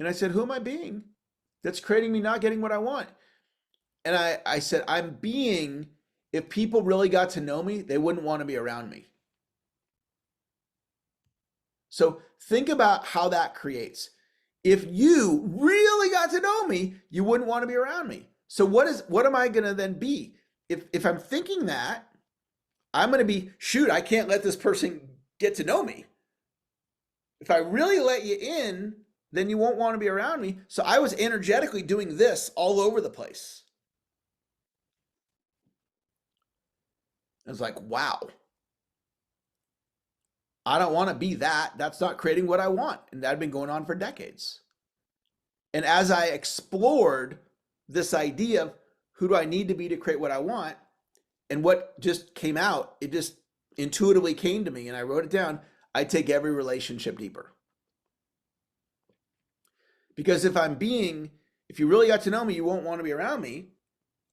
And I said, who am I being that's creating me not getting what I want? And I said, I'm being, if people really got to know me, they wouldn't want to be around me. So think about how that creates. If you really got to know me, you wouldn't want to be around me. So what am I going to then be? If I'm thinking that, I'm going to be, shoot, I can't let this person get to know me. If I really let you in, then you won't want to be around me. So I was energetically doing this all over the place. I was like, wow, I don't want to be that. That's not creating what I want. And that had been going on for decades. And as I explored this idea of who do I need to be to create what I want, and what just came out, it just intuitively came to me, and I wrote it down. I take every relationship deeper. Because if you really got to know me, you won't want to be around me.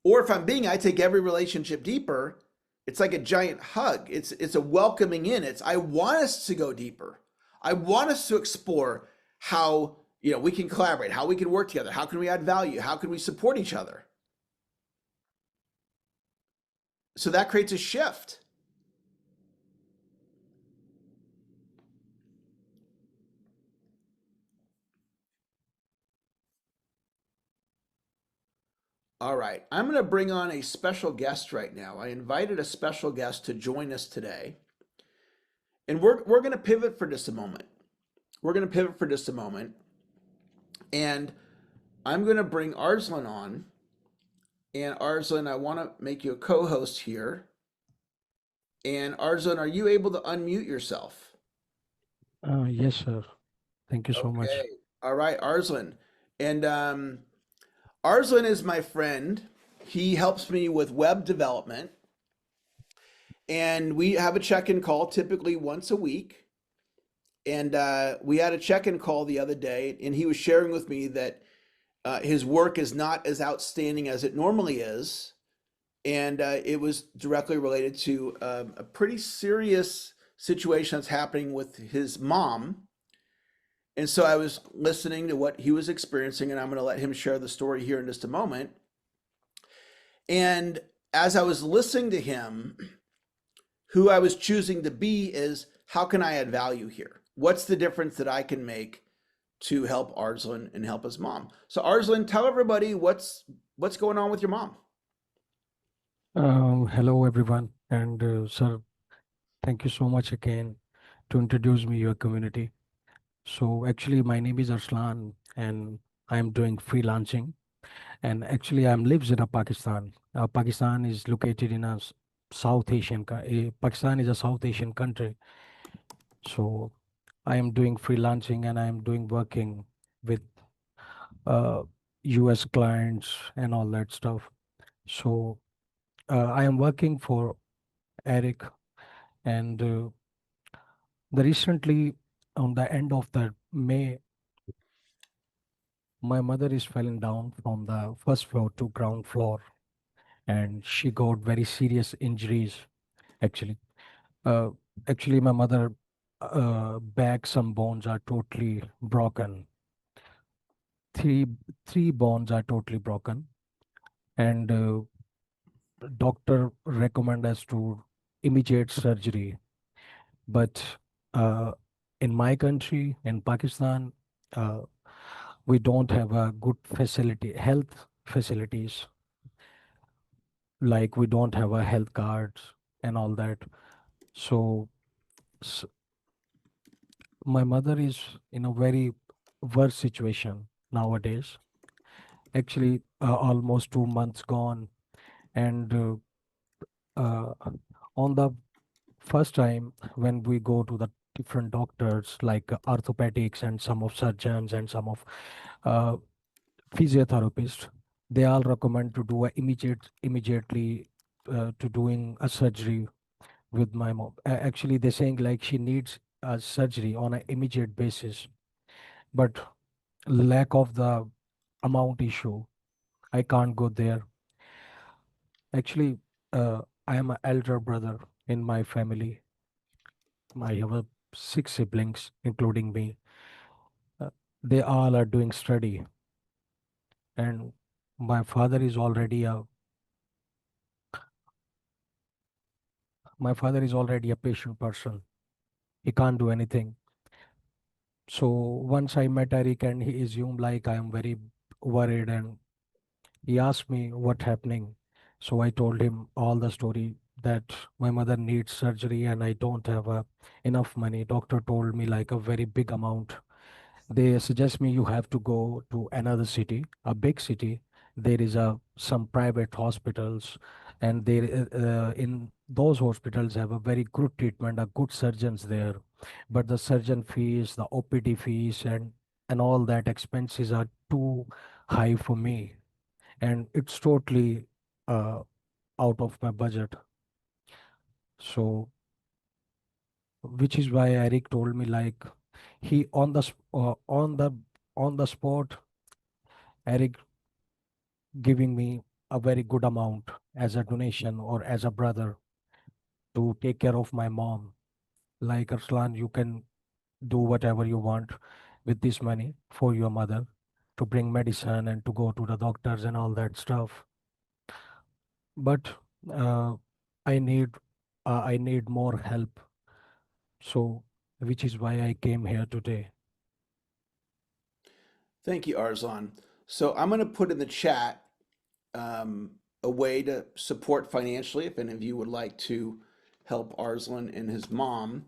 Or if I'm being, I take every relationship deeper. It's like a giant hug. It's a welcoming in. I want us to go deeper. I want us to explore how we can collaborate, how we can work together, how can we add value, how can we support each other. So that creates a shift. All right, I'm going to bring on a special guest right now. I invited a special guest to join us today, and we're going to pivot for just a moment. We're going to pivot for just a moment, and I'm going to bring Arslan on. And Arslan, I want to make you a co-host here. And Arslan, are you able to unmute yourself? Yes, sir. Thank you so much. Okay. All right, Arslan. And Arslan is my friend. He helps me with web development. And we have a check-in call typically once a week. And we had a check-in call the other day, and he was sharing with me that his work is not as outstanding as it normally is. And it was directly related to a pretty serious situation that's happening with his mom. And so I was listening to what he was experiencing, and I'm going to let him share the story here in just a moment. And as I was listening to him, who I was choosing to be is, how can I add value here? What's the difference that I can make to help Arslan and help his mom? So Arslan, tell everybody what's going on with your mom. Hello, everyone. And sir, thank you so much again to introduce me your community. So actually, my name is Arslan, and I am doing freelancing. And actually, I'm lives in a Pakistan. Pakistan is located in a South Asian. Pakistan is a South Asian country. So I am doing freelancing, and I am doing working with uh, U.S. clients and all that stuff. So I am working for Eric, and the recently on the end of the May, my mother is falling down from the first floor to ground floor, and she got very serious injuries. Actually, uh, actually, my mother back some bones are totally broken. Three three bones are totally broken, and doctor recommend us to immediate surgery. But uh, in my country, in Pakistan, uh, we don't have a good health facilities, like we don't have a health cards and all that. So s- my mother is in a very worse situation nowadays. Actually, almost 2 months gone, and uh, on the first time when we go to the different doctors like orthopedics and some of surgeons and some of uh, physiotherapists, they all recommend to do a immediately to doing a surgery with my mom. Actually, they're saying like she needs a surgery on an immediate basis, but lack of the amount issue, I can't go there. Actually, I am an elder brother in my family. I have 6 siblings, including me. They all are doing study, and my father is already a my father is already a patient person. He can't do anything. So once I met Eric, and he assumed like I am very worried, and he asked me what happening. So I told him all the story, that my mother needs surgery and I don't have enough money. Doctor told me like a very big amount. They suggest me you have to go to another city, a big city. There is some private hospitals, and there in those hospitals have a very good treatment, a good surgeons there. But the surgeon fees, the OPD fees, and all that expenses are too high for me, and it's totally uh, out of my budget. So, which is why Eric told me like he on the spot, Eric giving me a very good amount as a donation or as a brother to take care of my mom. Like, Arslan, you can do whatever you want with this money for your mother, to bring medicine and to go to the doctors and all that stuff. But uh, I need I need more help. So, which is why I came here today. Thank you, Arzlan. So I'm going to put in the chat um, a way to support financially if any of you would like to help Arslan and his mom.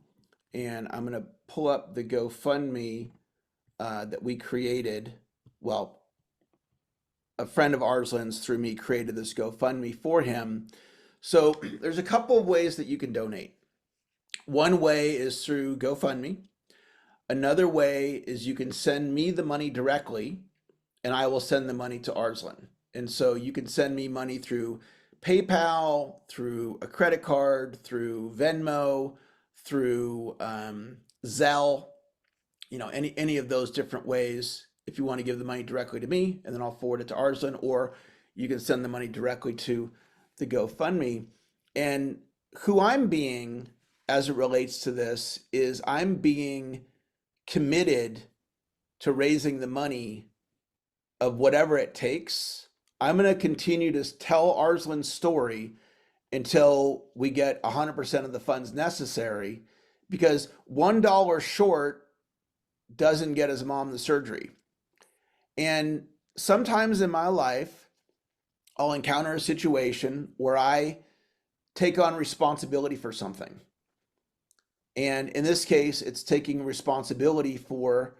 And I'm going to pull up the GoFundMe that we created. Well, a friend of Arslan's through me created this GoFundMe for him. So there's a couple of ways that you can donate. One way is through GoFundMe. Another way is you can send me the money directly and I will send the money to Arslan. And so you can send me money through PayPal, through a credit card, through Venmo, through Zelle, any of those different ways. If you want to give the money directly to me, and then I'll forward it to Arslan, or you can send the money directly to the GoFundMe. And who I'm being as it relates to this is I'm being committed to raising the money of whatever it takes. I'm going to continue to tell Arslan's story until we get 100% of the funds necessary, because $1 short doesn't get his mom the surgery. And sometimes in my life, I'll encounter a situation where I take on responsibility for something. And in this case, it's taking responsibility for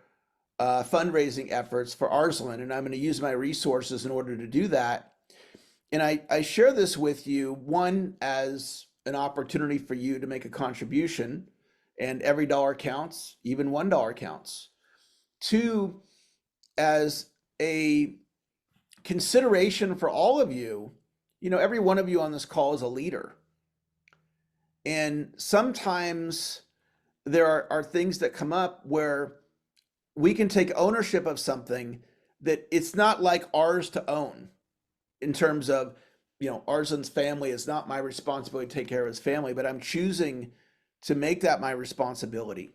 fundraising efforts for Arslan, and I'm going to use my resources in order to do that. And I share this with you, one, as an opportunity for you to make a contribution, and every dollar counts, even $1 counts. Two, as a consideration for all of you. Every one of you on this call is a leader. And sometimes there are things that come up where we can take ownership of something that it's not like ours to own, in terms of, Arslan's family is not my responsibility to take care of his family, but I'm choosing to make that my responsibility.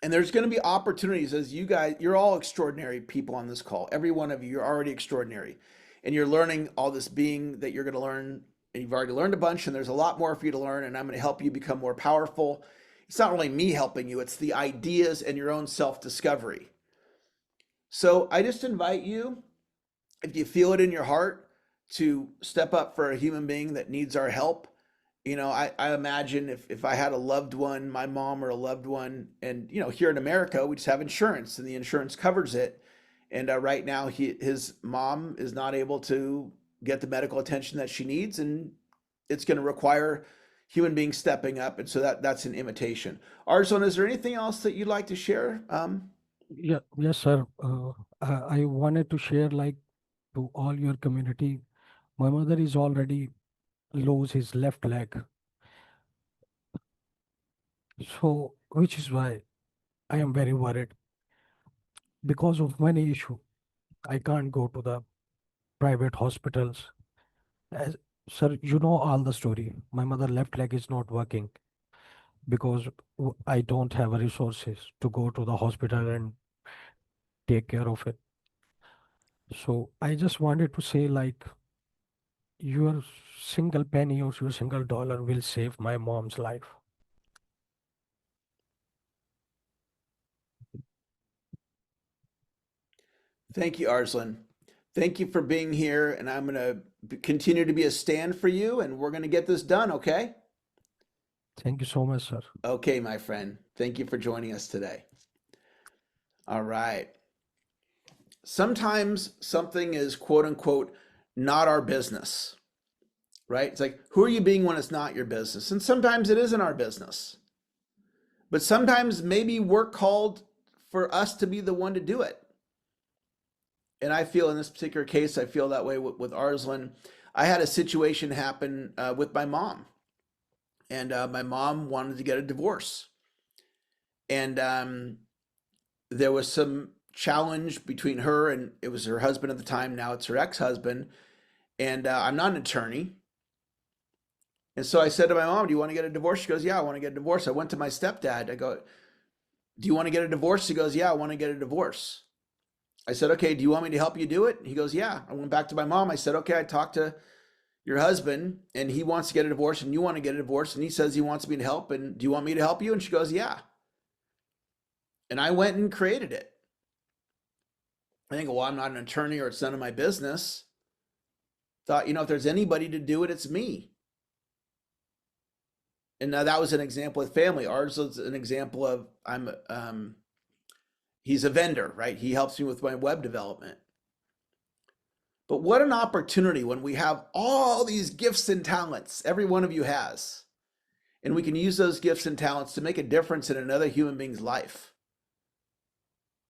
And there's going to be opportunities, as you guys, you're all extraordinary people on this call. Every one of you, you're already extraordinary. And you're learning all this being that you're going to learn. And you've already learned a bunch, and there's a lot more for you to learn. And I'm going to help you become more powerful. It's not really me helping you, it's the ideas and your own self discovery. So I just invite you, if you feel it in your heart, to step up for a human being that needs our help. I imagine if I had a loved one, my mom or a loved one, and here in America, we just have insurance and the insurance covers it. And right now, his mom is not able to get the medical attention that she needs, and it's going to require human beings stepping up. And so that's an invitation. Arzon, is there anything else that you'd like to share? Yeah, yes, sir. I wanted to share like to all your community. My mother is already lose his left leg, so which is why I am very worried because of many issue. I can't go to the private hospitals. As, sir, you know all the story. My mother left leg is not working because I don't have resources to go to the hospital, and take care of it. So I just wanted to say, like, your single penny or your single dollar will save my mom's life. Thank you, Arslan. Thank you for being here, and I'm going to continue to be a stand for you, and we're going to get this done, okay? Thank you so much, sir. Okay, my friend. Thank you for joining us today. All right. Sometimes something is quote unquote not our business, right? It's like, who are you being when it's not your business? And sometimes it isn't our business. But sometimes maybe we're called for us to be the one to do it. And I feel in this particular case, I feel that way with Arslan. I had a situation happen with my mom, and my mom wanted to get a divorce. And there was some challenge between her and it was her husband at the time. Now it's her ex-husband. And I'm not an attorney. And so I said to my mom, "Do you want to get a divorce?" She goes, "Yeah, I want to get a divorce." I went to my stepdad. I go, "Do you want to get a divorce?" He goes, "Yeah, I want to get a divorce." I said, "Okay, do you want me to help you do it?" He goes, "Yeah." I went back to my mom. I said, "Okay, I talked to your husband and he wants to get a divorce and you want to get a divorce and he says he wants me to help. And do you want me to help you?" And she goes, "Yeah." And I went and created it. I think, well, I'm not an attorney or it's none of my business. Thought, if there's anybody to do it, it's me. And now that was an example with family. Ours was an example of he's a vendor, right? He helps me with my web development. But what an opportunity when we have all these gifts and talents, every one of you has, and we can use those gifts and talents to make a difference in another human being's life.